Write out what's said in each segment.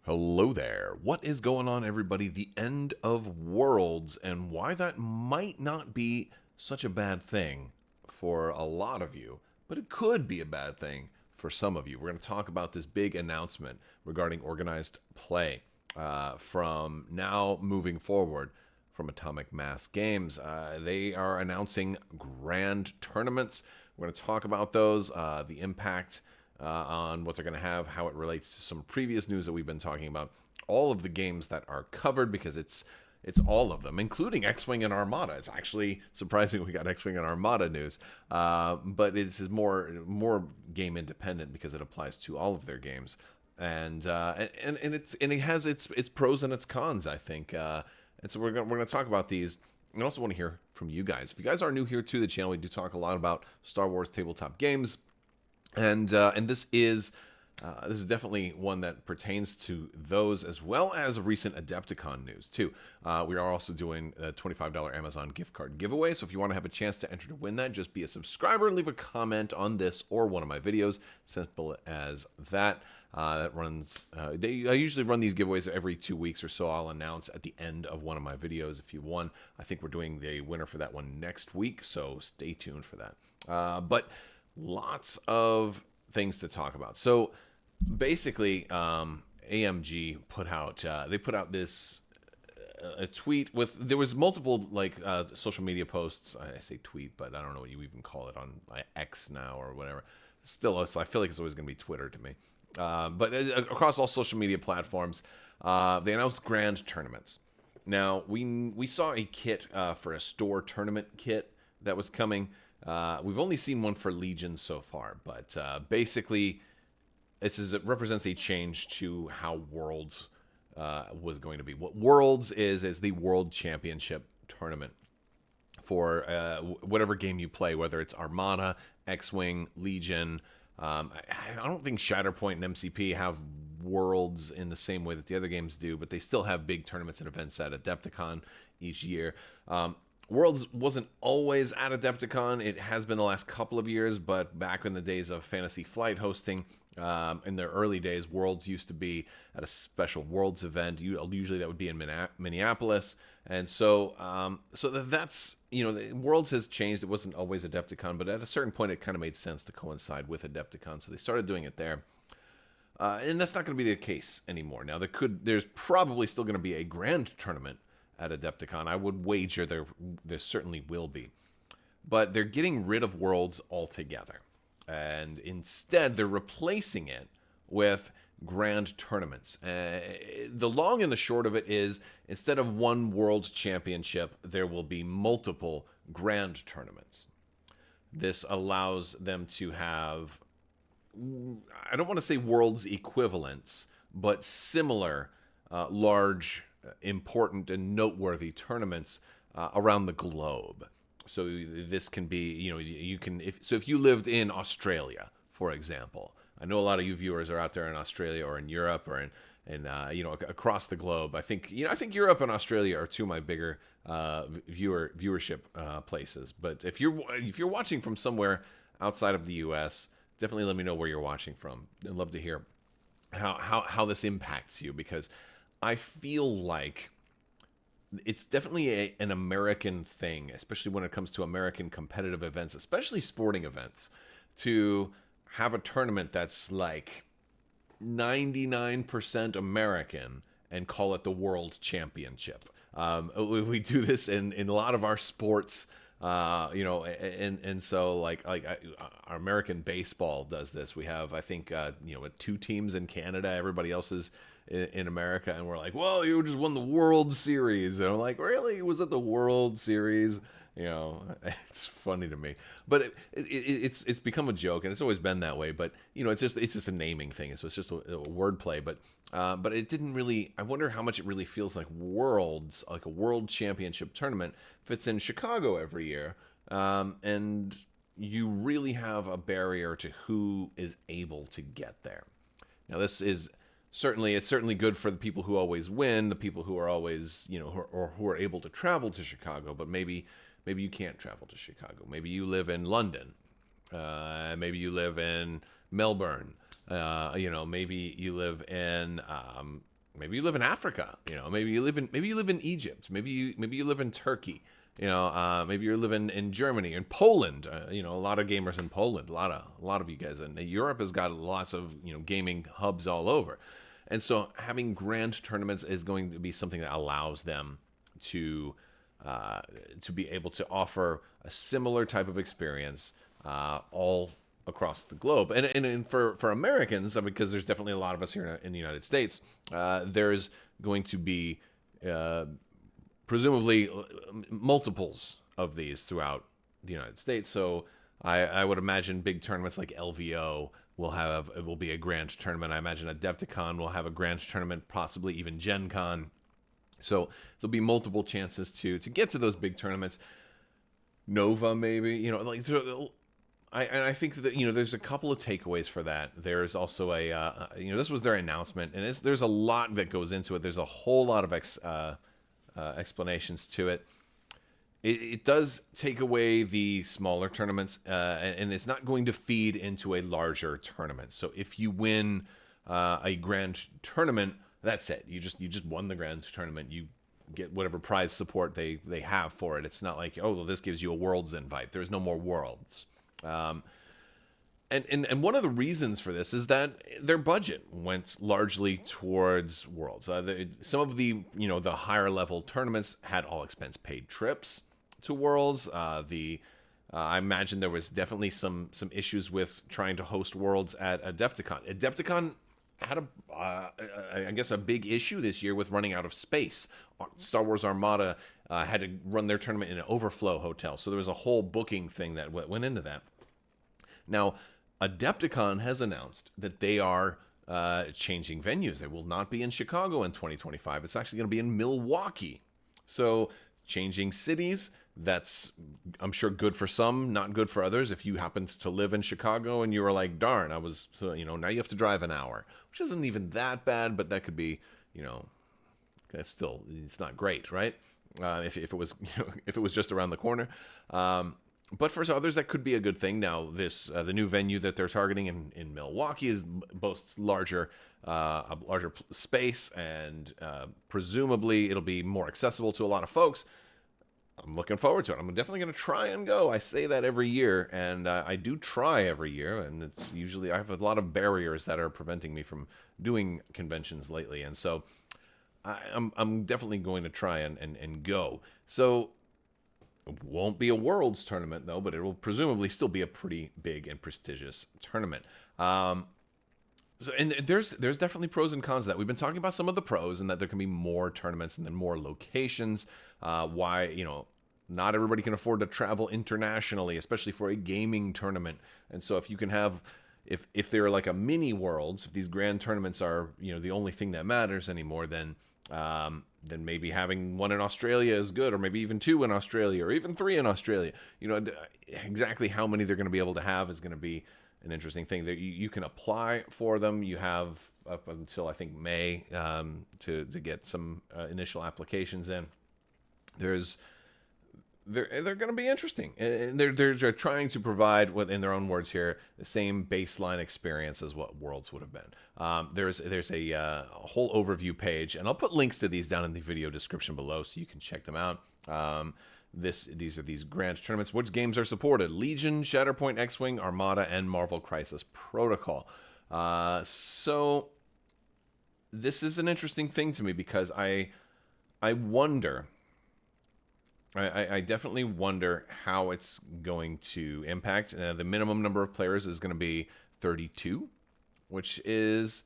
Hello there. What is going on, everybody? The end of worlds and why that might not be such a bad thing for a lot of you, but it could be a bad thing for some of you. We're going to talk about this big announcement regarding organized play from now moving forward from Atomic Mass Games. They are announcing grand tournaments. We're going to talk about those, the impact on what they're going to have, how it relates to some previous news that we've been talking about, all of the games that are covered, because it's all of them, including X-Wing and Armada. It's actually surprising we got X-Wing and Armada news, but this is more game independent because it applies to all of their games, and it has its pros and its cons, I think. And so we're gonna talk about these. I also want to hear from you guys. If you guys are new here to the channel, we do talk a lot about Star Wars tabletop games. And this is definitely one that pertains to those, as well as recent Adepticon news too. We are also doing a $25 Amazon gift card giveaway. So if you want to have a chance to enter to win that, just be a subscriber, leave a comment on this or one of my videos. Simple as that. That runs. I usually run these giveaways every 2 weeks or so. I'll announce at the end of one of my videos if you won. I think we're doing the winner for that one next week, so stay tuned for that. But lots of things to talk about. So basically, AMG put out this a tweet with, there was multiple social media posts. I say tweet, but I don't know what you even call it on X now or whatever. Still, I feel like it's always going to be Twitter to me. But across all social media platforms, they announced grand tournaments. Now we saw a kit for a store tournament kit that was coming. We've only seen one for Legion so far, but basically, it represents a change to how Worlds was going to be. What Worlds is the World Championship tournament for whatever game you play, whether it's Armada, X-Wing, Legion. I don't think Shatterpoint and MCP have Worlds in the same way that the other games do, but they still have big tournaments and events at Adepticon each year. Worlds wasn't always at Adepticon. It has been the last couple of years, but back in the days of Fantasy Flight hosting, in their early days, Worlds used to be at a special Worlds event. Usually that would be in Minneapolis. And so that's, Worlds has changed. It wasn't always Adepticon, but at a certain point, it kind of made sense to coincide with Adepticon. So they started doing it there. And that's not going to be the case anymore. Now, there's probably still going to be a grand tournament at Adepticon. I would wager there certainly will be. But they're getting rid of Worlds altogether. And instead, they're replacing it with grand tournaments. The long and the short of it is, instead of one World Championship, there will be multiple grand tournaments. This allows them to have, I don't want to say Worlds equivalents, but similar large, important and noteworthy tournaments around the globe. So this can be, you can, if you lived in Australia, for example. I know a lot of you viewers are out there in Australia or in Europe or in across the globe. I think Europe and Australia are two of my bigger viewership places. But if you're watching from somewhere outside of the U.S., definitely let me know where you're watching from. I'd love to hear how this impacts you, because I feel like it's definitely an American thing, especially when it comes to American competitive events, especially sporting events, to have a tournament that's like 99% American and call it the World Championship. We do this in a lot of our sports, and so our American baseball does this. We have, I think, 2 teams in Canada. Everybody else is in America, and we're like, well, you just won the World Series. And I'm like, really? Was it the World Series? It's funny to me, but it's become a joke, and it's always been that way. But it's just a naming thing, so it's just a wordplay. But it didn't really. I wonder how much it really feels like Worlds, like a World Championship tournament, fits in Chicago every year, and you really have a barrier to who is able to get there. Now, this is certainly good for the people who always win, the people who are always, who are able to travel to Chicago, but maybe you can't travel to Chicago. Maybe you live in London. Maybe you live in Melbourne. Maybe you live in maybe you live in Africa, maybe you live in Egypt, maybe you live in Turkey, maybe you're living in Germany and Poland, a lot of gamers in Poland, a lot of you guys, and Europe has got lots of gaming hubs all over, and so having grand tournaments is going to be something that allows them to be able to offer a similar type of experience all across the globe. And for Americans, because there's definitely a lot of us here in the United States, there's going to be presumably multiples of these throughout the United States. So I would imagine big tournaments like LVO will be a grand tournament. I imagine Adepticon will have a grand tournament, possibly even Gen Con. So there'll be multiple chances to get to those big tournaments. Nova, maybe, I think that there's a couple of takeaways for that. There's also this was their announcement, and there's a lot that goes into it. There's a whole lot of explanations to it. It does take away the smaller tournaments, and it's not going to feed into a larger tournament. So if you win a grand tournament, that's it. You just won the grand tournament. You get whatever prize support they have for it. It's not like, oh, well, this gives you a Worlds invite. There's no more Worlds. And one of the reasons for this is that their budget went largely towards Worlds. Some of the the higher level tournaments had all expense paid trips to Worlds. I imagine there was definitely some issues with trying to host Worlds at Adepticon. Adepticon had I guess a big issue this year with running out of space. Star Wars Armada had to run their tournament in an overflow hotel, so there was a whole booking thing that went into that. Now, Adepticon has announced that they are changing venues. They will not be in Chicago in 2025. It's actually going to be in Milwaukee. So, changing cities, that's, I'm sure, good for some, not good for others. If you happened to live in Chicago and you were like, darn, now you have to drive an hour, which isn't even that bad, but that could be, that's still, it's not great, right? If it was, if it was just around the corner. But for others, that could be a good thing. Now, the new venue that they're targeting in Milwaukee boasts a larger space, and presumably it'll be more accessible to a lot of folks. I'm looking forward to it. I'm definitely going to try and go. I say that every year, and I do try every year, and it's usually, I have a lot of barriers that are preventing me from doing conventions lately, and so I'm definitely going to try and go. So it won't be a Worlds tournament, though, but it will presumably still be a pretty big and prestigious tournament. And there's definitely pros and cons to that. We've been talking about some of the pros, and that there can be more tournaments and then more locations. Why, not everybody can afford to travel internationally, especially for a gaming tournament. And so if you can have, if they're like a mini Worlds, if these grand tournaments are, the only thing that matters anymore, then maybe having one in Australia is good, or maybe even two in Australia, or even three in Australia. Exactly how many they're going to be able to have is going to be an interesting thing. That you can apply for them. You have up until I think May to get some initial applications in. They're going to be interesting. And they're trying to provide, in their own words here, the same baseline experience as what Worlds would have been. There's a whole overview page, and I'll put links to these down in the video description below so you can check them out. These are these grand tournaments. Which games are supported? Legion, Shatterpoint, X-Wing, Armada, and Marvel Crisis Protocol. So this is an interesting thing to me, because I wonder... I definitely wonder how it's going to impact. The minimum number of players is going to be 32, which is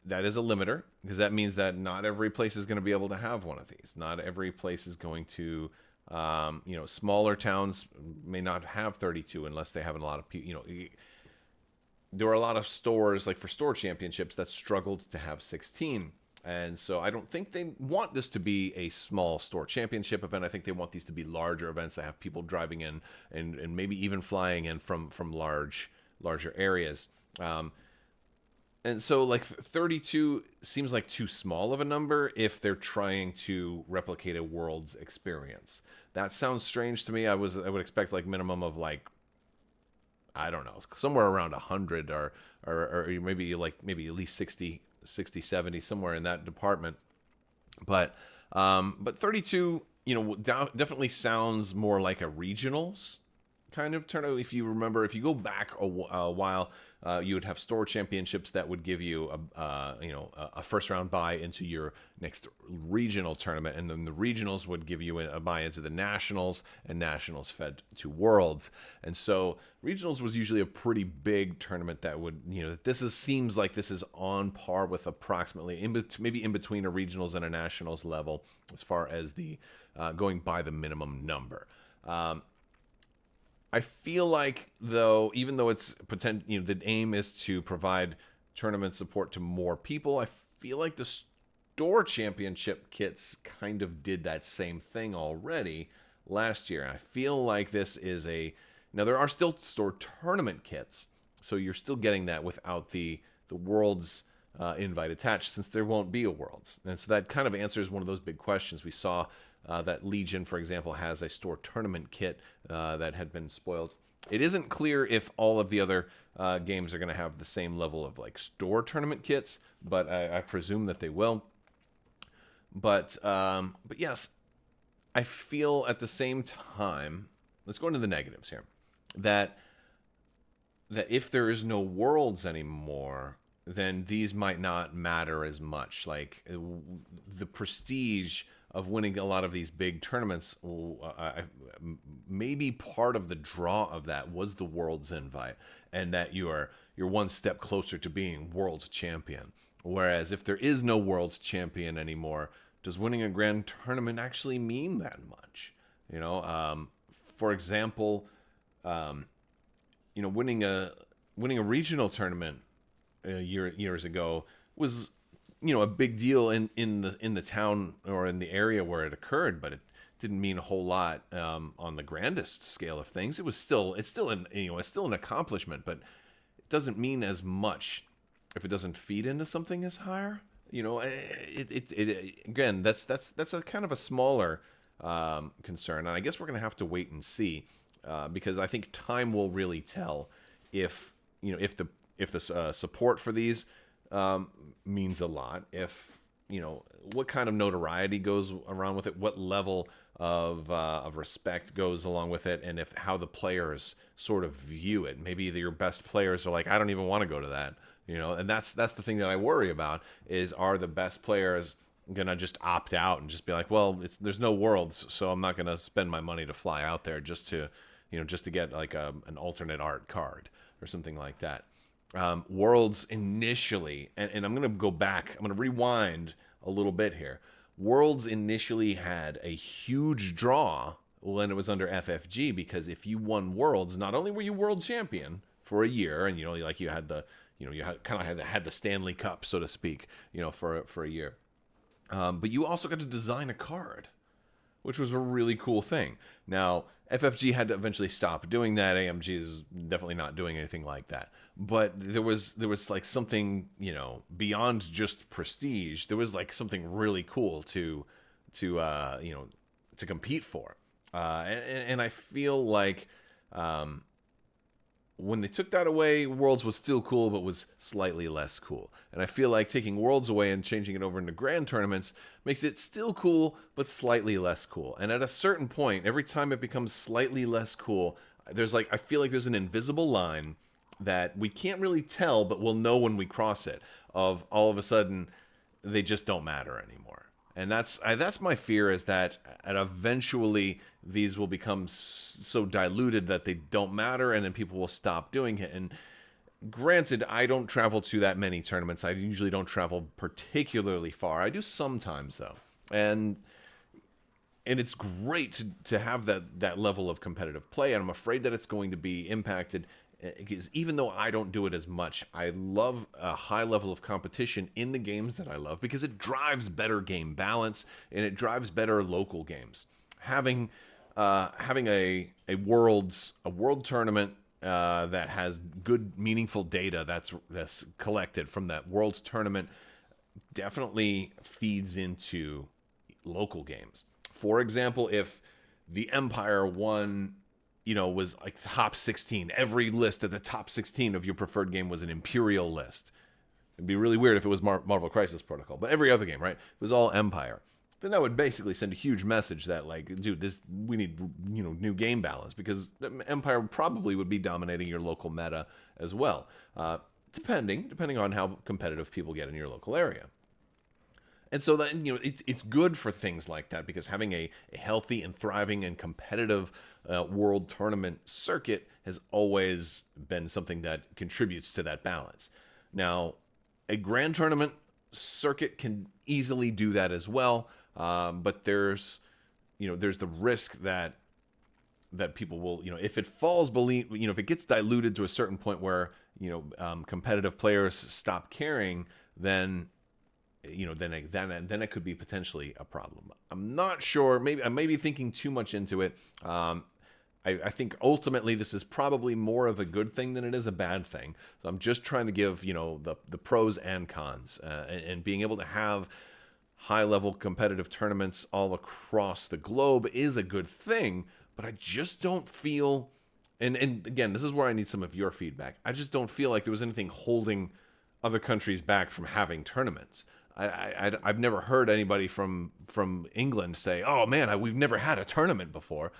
a limiter, because that means that not every place is going to be able to have one of these. Not every place is going to, smaller towns may not have 32 unless they have a lot of people. There are a lot of stores, like for store championships, that struggled to have 16. And so I don't think they want this to be a small store championship event. I think they want these to be larger events that have people driving in and maybe even flying in from larger areas. And so like 32 seems like too small of a number if they're trying to replicate a Worlds experience. That sounds strange to me. I would expect like minimum of like, I don't know, somewhere around 100 or maybe at least 60 60, 70, somewhere in that department. But 32, definitely sounds more like a regionals kind of tournament. If you remember, if you go back a while, you would have store championships that would give you a first round bye into your next regional tournament, and then the regionals would give you a bye into the nationals, and nationals fed to worlds. And so regionals was usually a pretty big tournament that would, seems like this is on par with approximately maybe in between a regionals and a nationals level as far as the going by the minimum number. I feel like, though, even though it's the aim is to provide tournament support to more people, I feel like the store championship kits kind of did that same thing already last year. I feel like this is now there are still store tournament kits, so you're still getting that without the Worlds invite attached, since there won't be a Worlds. And so that kind of answers one of those big questions. We saw that Legion, for example, has a store tournament kit that had been spoiled. It isn't clear if all of the other games are going to have the same level of store tournament kits, but I presume that they will. But yes, I feel at the same time, let's go into the negatives here, that if there is no Worlds anymore, then these might not matter as much. Like the prestige of winning a lot of these big tournaments, maybe part of the draw of that was the Worlds invite, and that you're one step closer to being Worlds champion. Whereas if there is no Worlds champion anymore, does winning a grand tournament actually mean that much? For example, winning a regional tournament years ago was a big deal in the town or in the area where it occurred, but it didn't mean a whole lot on the grandest scale of things. It's still an accomplishment, but it doesn't mean as much if it doesn't feed into something as higher. Again, that's a kind of a smaller concern, and I guess we're gonna have to wait and see because I think time will really tell if the support for these means a lot, if what kind of notoriety goes around with it, what level of respect goes along with it, and how the players sort of view it. Maybe your best players are like, I don't even want to go to that, and that's the thing that I worry about, is are the best players gonna just opt out and just be like, well, there's no Worlds, so I'm not gonna spend my money to fly out there just to get like an alternate art card or something like that. Worlds initially, and I'm going to go back, I'm going to rewind a little bit here. Worlds initially had a huge draw when it was under FFG, because if you won Worlds, not only were you world champion for a year, and you had the had the Stanley Cup, so to speak, for a year, but you also got to design a card, which was a really cool thing. Now, FFG had to eventually stop doing that. AMG is definitely not doing anything like that. But there was like something, beyond just prestige. There was like something really cool to compete for. And I feel like when they took that away, Worlds was still cool, but was slightly less cool. And I feel like taking Worlds away and changing it over into grand tournaments makes it still cool, but slightly less cool. And at a certain point, every time it becomes slightly less cool, I feel like there's an invisible line that we can't really tell, but we'll know when we cross it, of all of a sudden, they just don't matter anymore. And that's my fear, is that eventually these will become so diluted that they don't matter, and then people will stop doing it. And granted, I don't travel to that many tournaments. I usually don't travel particularly far. I do sometimes, though. And it's great to have that level of competitive play, and I'm afraid that it's going to be impacted, because even though I don't do it as much, I love a high level of competition in the games that I love, because it drives better game balance and it drives better local games. Having a world tournament that has good, meaningful data that's collected from that world tournament definitely feeds into local games. For example, if the Empire won, was like top 16, every list at the top 16 of your preferred game was an Imperial list, It'd be really weird if it was Marvel Crisis Protocol, but every other game, right? If it was all Empire. Then that would basically send a huge message that, like, dude, we need, new game balance, because Empire probably would be dominating your local meta as well, depending on how competitive people get in your local area. And so that, it's good for things like that, because having a healthy and thriving and competitive world tournament circuit has always been something that contributes to that balance. Now, a grand tournament circuit can easily do that as well, but there's the risk that people will, if it falls beneath, if it gets diluted to a certain point where competitive players stop caring, then then it could be potentially a problem. I'm not sure. Maybe I may be thinking too much into it. I think ultimately this is probably more of a good thing than it is a bad thing. So I'm just trying to give the pros and cons, and being able to have high-level competitive tournaments all across the globe is a good thing. But I just don't feel, and again, this is where I need some of your feedback. I just don't feel like there was anything holding other countries back from having tournaments. I've never heard anybody from England say, "Oh man, we've never had a tournament before."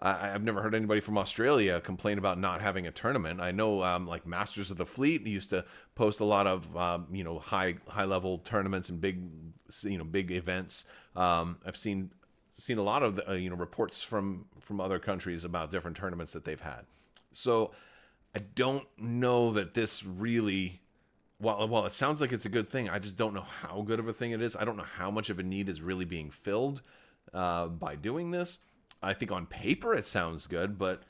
I've never heard anybody from Australia complain about not having a tournament. I know, like Masters of the Fleet used to post a lot of high level tournaments and big events. I've seen a lot of the, reports from other countries about different tournaments that they've had. So I don't know that this really. While it sounds like it's a good thing, I just don't know how good of a thing it is. I don't know how much of a need is really being filled by doing this. I think on paper it sounds good, but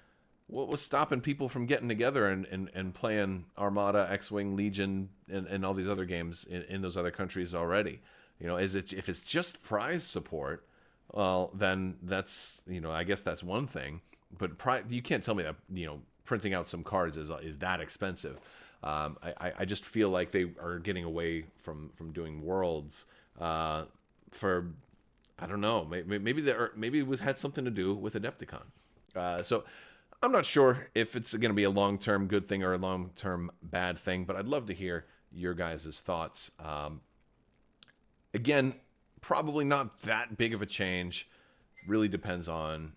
what was stopping people from getting together and playing Armada, X-Wing, Legion, and all these other games in those other countries already? If it's just prize support, well, then that's, I guess that's one thing. But you can't tell me that, printing out some cards is that expensive. I just feel like they are getting away from doing worlds for, I don't know, maybe it had something to do with Adepticon. So I'm not sure if it's going to be a long-term good thing or a long-term bad thing, but I'd love to hear your guys' thoughts. Again, probably not that big of a change. Really depends on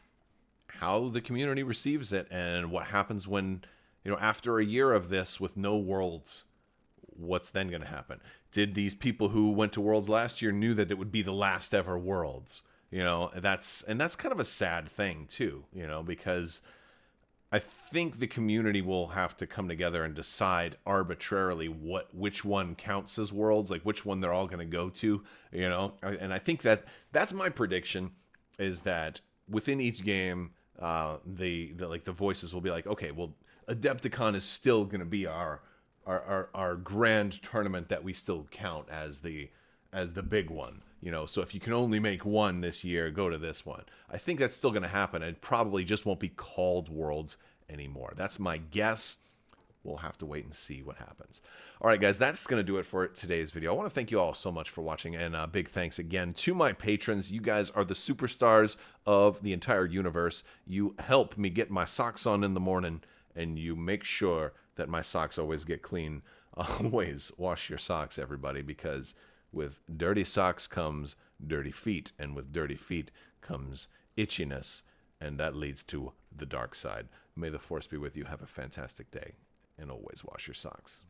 how the community receives it and what happens when, after a year of this with no worlds, what's then going to happen? Did these people who went to worlds last year knew that it would be the last ever worlds? That's kind of a sad thing too, because I think the community will have to come together and decide arbitrarily which one counts as worlds, like which one they're all going to go to, and I think that's my prediction, is that within each game, the voices will be like, okay, well, Adepticon is still going to be our grand tournament that we still count as the big one. So if you can only make one this year, go to this one. I think that's still going to happen. It probably just won't be called Worlds anymore. That's my guess. We'll have to wait and see what happens. All right, guys, that's going to do it for today's video. I want to thank you all so much for watching, and big thanks again to my patrons. You guys are the superstars of the entire universe. You help me get my socks on in the morning, and you make sure that my socks always get clean. Always wash your socks, everybody, because with dirty socks comes dirty feet, and with dirty feet comes itchiness, and that leads to the dark side. May the force be with you. Have a fantastic day, and always wash your socks.